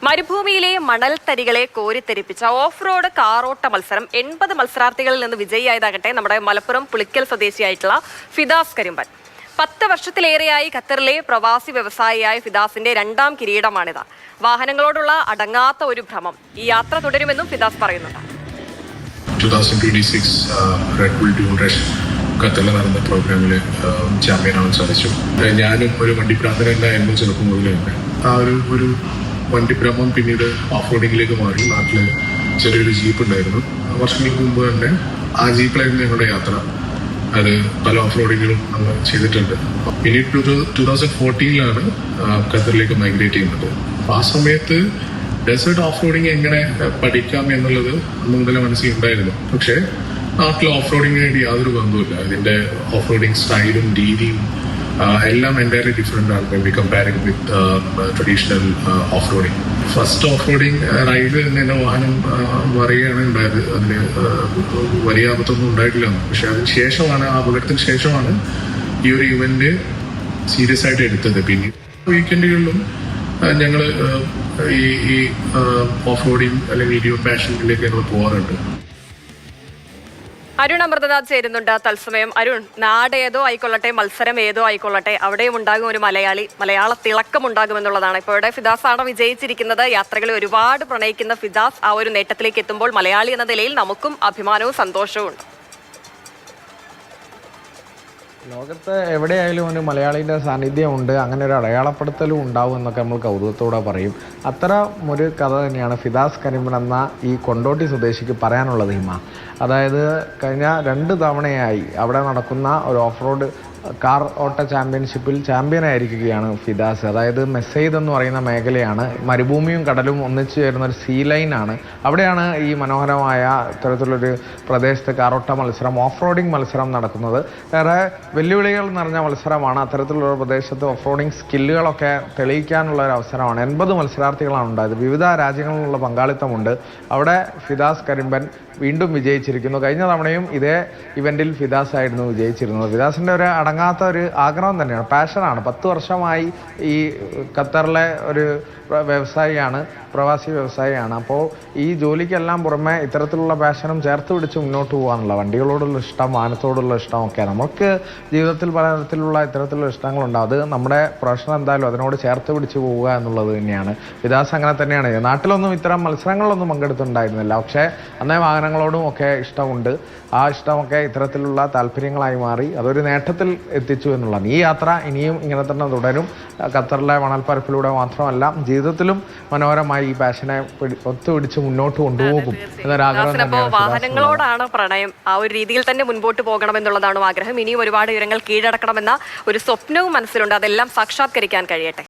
മരുഭൂമിയിലെ മണൽത്തരികളെ കോരിത്തെരിപ്പിച്ച off road കാറോട്ട മത്സരം 80 മത്സരാർത്ഥികളിൽ നിന്ന് വിജയിയായതാകട്ടെ നമ്മുടെ മലപ്പുറം പുളിക്കൽ സ്വദേശിയായിട്ടുള്ള ഫിദാസ് കരിമ്പൻ. 10 വർഷത്തിലേറെയായി ഖത്തറിലെ പ്രവാസി വ്യവസായിയായ ഫിദാസിന്റെ 2ാം കിരീടമാണിത്. വാഹനങ്ങളോടുള്ള അടങ്ങാത്ത ഒരു ഭ്രമം. ഈ യാത്ര തുടരുമെന്നും ഫിദാസ് പറയുന്നുണ്ട്. 2026 റെഡ് ബുൾ ഡ്യൂൺ റഷ് ഖത്തറിൽ നടന്ന പ്രോഗ്രാമിൽ ചാമ്പ്യൻ ആവാൻ സാധിച്ചു. ഞാനും ഒരു വണ്ടിപ്രാന്തനല്ല എന്നെ ചെറുപ്പം മുതലേ ഉണ്ട്. ആ ഒരു വണ്ടിഭ്രമം പിന്നീട് ഓഫ് റോഡിങ്ങിലേക്ക് മാറി. നാട്ടിൽ ചെറിയൊരു ജീപ്പ് ഉണ്ടായിരുന്നു. വർഷങ്ങൾക്ക് മുമ്പ് തന്നെ ആ ജീപ്പിലായിരുന്നു ഞങ്ങളുടെ യാത്ര. അത് പല ഓഫ് റോഡിങ്ങുകളും നമ്മൾ ചെയ്തിട്ടുണ്ട്. പിന്നീട് 2014 ഖത്തറിലേക്ക് മൈഗ്രേറ്റ് ചെയ്യുന്നത്. ആ സമയത്ത് ഡെസേർട്ട് ഓഫ് റോഡിങ് എങ്ങനെ പഠിക്കാം എന്നുള്ളത് അന്ന് മുതലേ മനസ്സിൽ ഉണ്ടായിരുന്നു. പക്ഷേ നാട്ടിൽ ഓഫ് റോഡിങ്ങിനായിട്ട് യാതൊരു ബന്ധവുമില്ല. ഇതിന്റെ ഓഫ് റോഡിങ് സ്റ്റൈലും രീതിയും എല്ലാം എൻറ്റയർലി ഡിഫറെൻ്റ് ആണ് when we comparing with traditional off roading. First off roading ride എന്നെ വാഹനം മറിയുകയാണ് ഉണ്ടായത്. അതിന് വലിയ ആപത്തൊന്നും ഉണ്ടായിട്ടില്ല. പക്ഷെ അതിന് ശേഷമാണ്, ആ അപകടത്തിന് ശേഷമാണ് ഈ ഒരു ഇവന്റ് സീരിയസ് ആയിട്ട് എടുത്തത്. പിന്നെ വീക്കെൻഡുകളിലും ഞങ്ങൾ ഈ ഓഫ് റോഡിങ് അല്ലെങ്കിൽ ഈ പാഷനിലേക്ക് ഞങ്ങൾ പോകാറുണ്ട്. അരുൺ അമൃതനാഥ് ചേരുന്നുണ്ട് തത്സമയം. അരുൺ, നാട് ഏതോ ആയിക്കൊള്ളട്ടെ, മത്സരം ഏതോ ആയിക്കൊള്ളട്ടെ, അവിടെയും ഉണ്ടാകും ഒരു മലയാളി. മലയാള തിളക്കം ഉണ്ടാകുമെന്നുള്ളതാണ്. ഇപ്പോൾ ഇവിടെ ഫിദാസാണ് വിജയിച്ചിരിക്കുന്നത്. യാത്രകളെ ഒരുപാട് പ്രണയിക്കുന്ന ഫിദാസ് ആ ഒരു നേട്ടത്തിലേക്ക് എത്തുമ്പോൾ മലയാളി എന്ന നിലയിൽ നമുക്കും അഭിമാനവും സന്തോഷവും ഉണ്ട്. ലോകത്ത് എവിടെയായാലും ഒരു മലയാളിയുടെ സാന്നിധ്യമുണ്ട്, അങ്ങനെ ഒരു അടയാളപ്പെടുത്തലും ഉണ്ടാവും എന്നൊക്കെ നമ്മൾ കൗതുകത്തോടെ പറയും. അത്തരം ഒരു കഥ തന്നെയാണ് ഫിദാസ് കരിമ്പൻ എന്ന ഈ കൊണ്ടോട്ടി സ്വദേശിക്ക് പറയാനുള്ളത്. അതായത് കഴിഞ്ഞ 2 തവണയായി അവിടെ നടക്കുന്ന ഒരു ഓഫ് റോഡ് കാർ ഓട്ട ചാമ്പ്യൻഷിപ്പിൽ ചാമ്പ്യനായിരിക്കുകയാണ് ഫിദാസ്. അതായത് മെസ്സെയ്ദ് എന്ന് പറയുന്ന മേഖലയാണ്. മരുഭൂമിയും കടലും ഒന്നിച്ചു ചേരുന്ന ഒരു സീ ലൈനാണ്. അവിടെയാണ് ഈ മനോഹരമായ ഇത്തരത്തിലൊരു പ്രദേശത്ത് കാറോട്ട മത്സരം, ഓഫ് റോഡിങ് മത്സരം നടക്കുന്നത്. ഏറെ വെല്ലുവിളികൾ നിറഞ്ഞ മത്സരമാണ്. അത്തരത്തിലുള്ള പ്രദേശത്ത് ഓഫ് റോഡിങ് സ്കില്ലുകളൊക്കെ തെളിയിക്കാനുള്ള ഒരു അവസരമാണ്. 80 മത്സരാർത്ഥികളാണ് ഉണ്ടായത്. വിവിധ രാജ്യങ്ങളിലുള്ള പങ്കാളിത്തമുണ്ട്. അവിടെ ഫിദാസ് കരിമ്പൻ വീണ്ടും വിജയിച്ചിരിക്കുന്നു. കഴിഞ്ഞ തവണയും ഇതേ ഇവന്റിൽ ഫിദാസ് ആയിരുന്നു വിജയിച്ചിരുന്നത്. ഫിദാസിന്റെ ഒരു അടങ്ങാത്ത ഒരു ആഗ്രഹം തന്നെയാണ്, പാഷനാണ്. 10 വർഷമായി ഈ ഖത്തറിലെ ഒരു വ്യവസായിയാണ്, പ്രവാസി വ്യവസായിയാണ്. അപ്പോൾ ഈ ജോലിക്കെല്ലാം പുറമെ ഇത്തരത്തിലുള്ള പാഷനും ചേർത്ത് പിടിച്ച് മുന്നോട്ട് പോകാനുള്ള വണ്ടികളോടുള്ള ഇഷ്ടം, വാഹനത്തോടുള്ള ഇഷ്ടമൊക്കെ നമുക്ക് ജീവിതത്തിൽ പലതരത്തിലുള്ള ഇത്തരത്തിലുള്ള ഇഷ്ടങ്ങളുണ്ടാവും. അത് നമ്മുടെ പ്രൊഫഷൻ എന്തായാലും അതിനോട് ചേർത്ത് പിടിച്ച് പോവുക എന്നുള്ളത് തന്നെയാണ്. ഫിദാസ് അങ്ങനെ തന്നെയാണ്. നാട്ടിലൊന്നും ഇത്തരം മത്സരങ്ങളിലൊന്നും പങ്കെടുത്തിട്ടുണ്ടായിരുന്നില്ല. പക്ഷേ അന്നേ വാഹനങ്ങളോടും ഒക്കെ ഇഷ്ടമുണ്ട്. ആ ഇഷ്ടമൊക്കെ ഇത്തരത്തിലുള്ള താല്പര്യങ്ങളായി മാറി അതൊരു നേട്ടത്തിൽ എത്തിച്ചു എന്നുള്ളതാണ്. ഈ യാത്ര ഇനിയും ഇങ്ങനെ തന്നെ തുടരും. ഖത്തറിലെ മണൽപ്പരപ്പിലൂടെ മാത്രമല്ല, ജീവിതത്തിലും മനോഹരമായി ഈ പാഷനെ ഒത്തുപിടിച്ച് മുന്നോട്ട് കൊണ്ടുപോകും എന്നൊരാഗ്രഹം. വാഹനങ്ങളോടാണ് പ്രണയം. ആ ഒരു രീതിയിൽ തന്നെ മുൻപോട്ട് പോകണമെന്നുള്ളതാണ് ആഗ്രഹം. ഇനിയും ഒരുപാട് ഉയരങ്ങൾ കീഴടക്കണമെന്ന ഒരു സ്വപ്നവും മനസ്സിലുണ്ട്. അതെല്ലാം സാക്ഷാത്കരിക്കാൻ കഴിയട്ടെ.